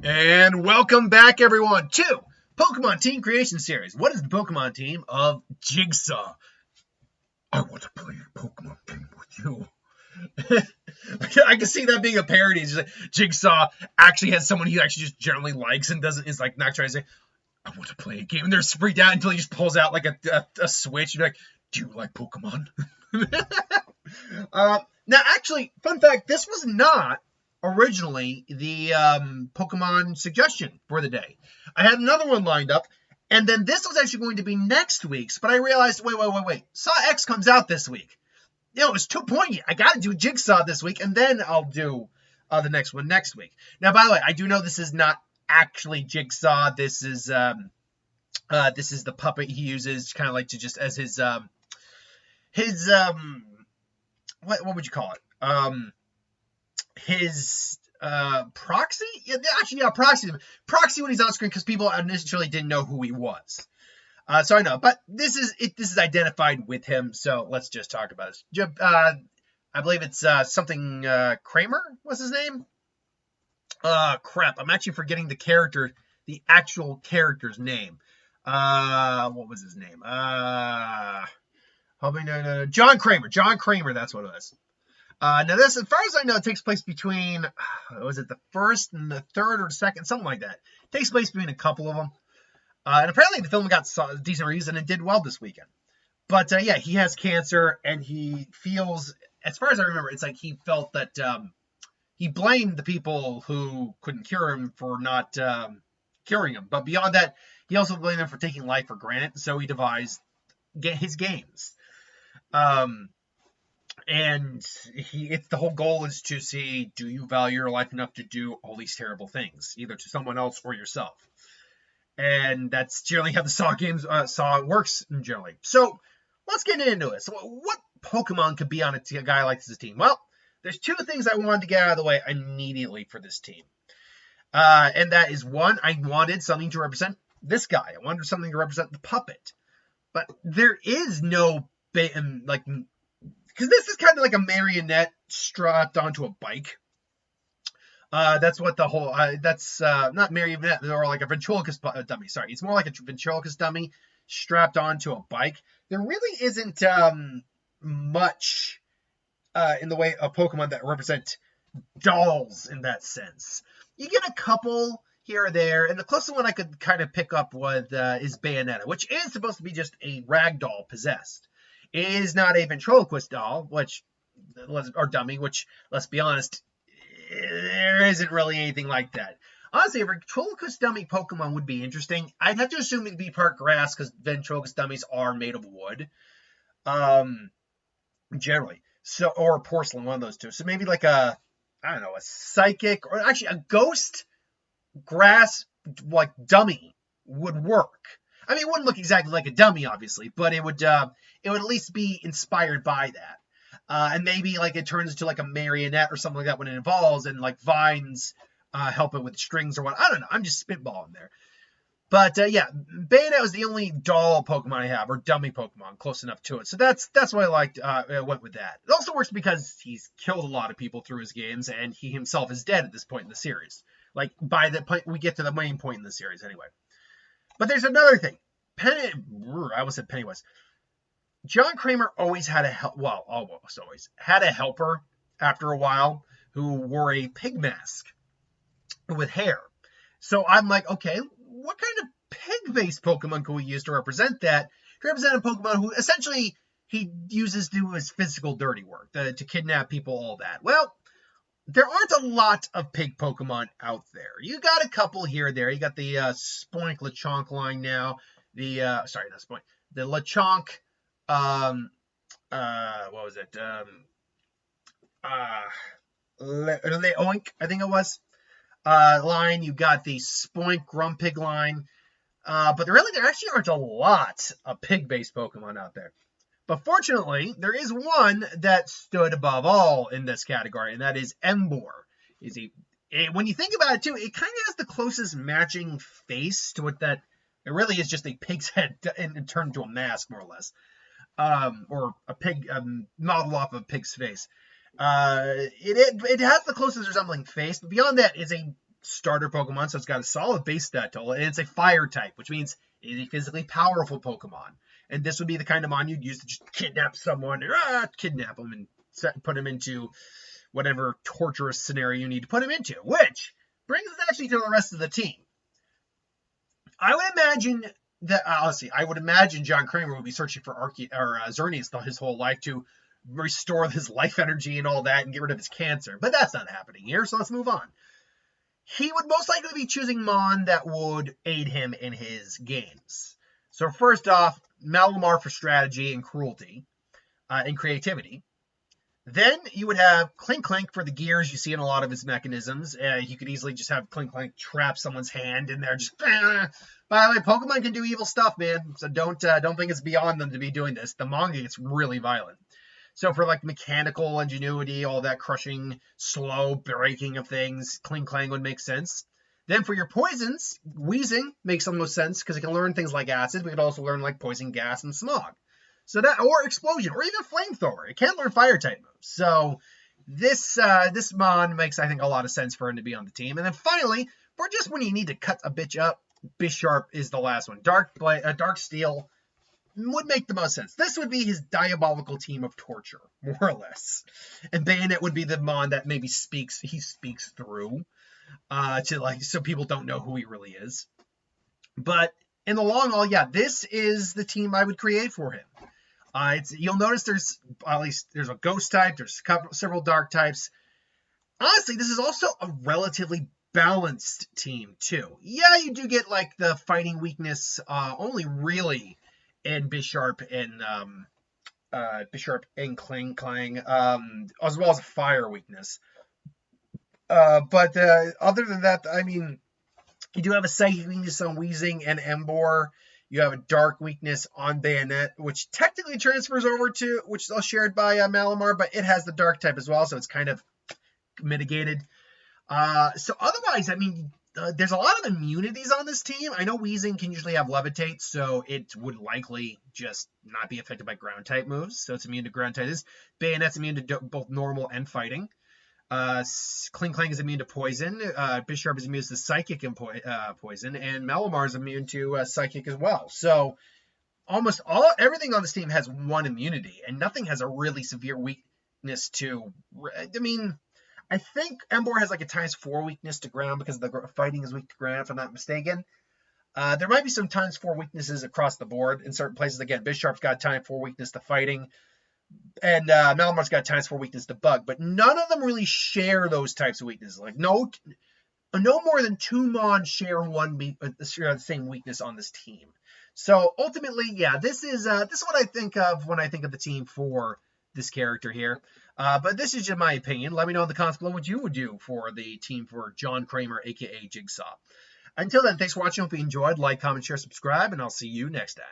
And welcome back, everyone, to Pokemon Team Creation Series. What is the Pokemon team of Jigsaw? I want to play a Pokemon game with you. I can see that being a parody. It's just like Jigsaw actually has someone he actually just generally likes and is like not trying to say, I want to play a game. And they're freaked out until he just pulls out like a switch. You're like, do you like Pokemon? Now, actually, fun fact, this was not originally the Pokemon suggestion for the day. I had another one lined up, and then this was actually going to be next week's, but I realized, wait. Saw X comes out this week. It was too poignant. I got to do Jigsaw this week, and then I'll do the next one next week. Now, by the way, I do know this is not actually Jigsaw. This is the puppet he uses, kind of like to just as his what would you call it? His proxy? Yeah, actually, yeah, proxy. Proxy when he's on screen because people initially didn't know who he was. So I know, but this is identified with him. So let's just talk about this. I believe it's something Kramer was his name. Crap! I'm actually forgetting the actual character's name. What was his name? John Kramer. John Kramer. That's what it was. Now this, as far as I know, it takes place between, was it the first and the third or the second, something like that. It takes place between a couple of them. And apparently the film got decent reviews and it did well this weekend. But yeah, he has cancer and he feels, as far as I remember, it's like he felt that he blamed the people who couldn't cure him for not curing him. But beyond that, he also blamed them for taking life for granted. So he devised his games. And the whole goal is to see, do you value your life enough to do all these terrible things, either to someone else or yourself? And that's generally how the Saw works generally. So let's get into it. So what Pokemon could be on a guy like this team? Well, there's two things I wanted to get out of the way immediately for this team. And that is one, I wanted something to represent this guy. I wanted something to represent the puppet. But there is no, because this is kind of like a marionette strapped onto a bike. That's what the whole, that's not marionette, or like a ventriloquist dummy. Sorry, it's more like a ventriloquist dummy strapped onto a bike. There really isn't much in the way of Pokemon that represent dolls in that sense. You get a couple here or there, and the closest one I could kind of pick up is Bayonetta, which is supposed to be just a ragdoll possessed. It is not a ventriloquist doll, or dummy, which, let's be honest, there isn't really anything like that. Honestly, a ventriloquist dummy Pokemon would be interesting. I'd have to assume it'd be part grass because ventriloquist dummies are made of wood, generally. So, or porcelain, one of those two. So maybe like a psychic, or actually a ghost grass like dummy would work. I mean, it wouldn't look exactly like a dummy, obviously, but it would at least be inspired by that. And maybe like it turns into like a marionette or something like that when it evolves, and like vines help it with strings or what. I don't know. I'm just spitballing there. But yeah, Bayonetta was the only doll Pokemon I have, or dummy Pokemon, close enough to it. So that's why I liked. I went with that. It also works because he's killed a lot of people through his games, and he himself is dead at this point in the series. Like by the point we get to the main point in the series, anyway. But there's another thing. I almost said Pennywise. John Kramer always had almost always had a helper after a while who wore a pig mask with hair. So I'm like, okay, what kind of pig-based Pokemon can we use to represent that? To represent a Pokemon who essentially he uses to do his physical dirty work, to kidnap people, all that. Well, there aren't a lot of pig Pokemon out there. You got a couple here or there. You got the Spoink Lechonk line now. The Lechonk, what was it? Leoink, I think it was. Line. You got the Spoink Grumpig line. But there actually aren't a lot of pig-based Pokemon out there. But fortunately, there is one that stood above all in this category, and that is Emboar. When you think about it, too, it kind of has the closest matching face to it that it really is just a pig's head and turned into a mask, more or less. Or a pig, modeled off of a pig's face. It has the closest resembling face, but beyond that is a starter Pokemon, so it's got a solid base stat total, and it's a fire type, which means it's a physically powerful Pokemon. And this would be the kind of mon you'd use to just kidnap someone, kidnap them, and put them into whatever torturous scenario you need to put him into. Which brings us actually to the rest of the team. I would imagine that, honestly, John Kramer would be searching for Xerneas his whole life to restore his life energy and all that and get rid of his cancer. But that's not happening here, so let's move on. He would most likely be choosing mon that would aid him in his games. So first off, Malamar for strategy and cruelty and creativity. Then you would have Clink Clink for the gears you see in a lot of his mechanisms. You could easily just have Clink Clink trap someone's hand in there. Just by the way, Pokemon can do evil stuff, man. So don't think it's beyond them to be doing this. The manga gets really violent. So for like mechanical ingenuity, all that crushing, slow breaking of things, Clink Clang would make sense. Then for your poisons, Weezing makes the most sense because it can learn things like acid. We could also learn like poison gas and smog. So that, or explosion, or even flamethrower. It can't learn fire type moves. So this mon makes, I think, a lot of sense for him to be on the team. And then finally, for just when you need to cut a bitch up, Bisharp is the last one. Dark Steel would make the most sense. This would be his diabolical team of torture, more or less. And Bayonet would be the mon that maybe speaks through to like, so people don't know who he really is. But in the long haul, yeah, this is the team I would create for him. You'll notice there's a ghost type, there's several dark types. Honestly, this is also a relatively balanced team too. Yeah, you do get like the fighting weakness only really in Bisharp and Cling Clang, as well as a fire weakness. But other than that, I mean, you do have a psychic weakness on Weezing and Emboar. You have a dark weakness on Bayonet, which technically transfers over to, which is all shared by Malamar, but it has the dark type as well, so it's kind of mitigated. So otherwise, I mean, there's a lot of immunities on this team. I know Weezing can usually have Levitate, so it would likely just not be affected by ground type moves, so it's immune to ground types. Bayonet's immune to both normal and fighting. Cling Clang is immune to poison. Bisharp is immune to psychic and poison, and Malamar is immune to psychic as well. So almost everything on this team has one immunity, and nothing has a really severe weakness to. I mean, I think Emboar has like a ×4 weakness to ground because the fighting is weak to ground, if I'm not mistaken. There might be some ×4 weaknesses across the board in certain places. Again, Bisharp's got ×4 weakness to fighting. And Malamar's got ×4 weakness to bug, but none of them really share those types of weaknesses. Like no more than 2 mon share the same weakness on this team. So ultimately, yeah, this is what I think of when I think of the team for this character here. But this is just my opinion. Let me know in the comments below what you would do for the team for John Kramer, aka Jigsaw. Until then, thanks for watching. Hope you enjoyed. Like, comment, share, subscribe, and I'll see you next time.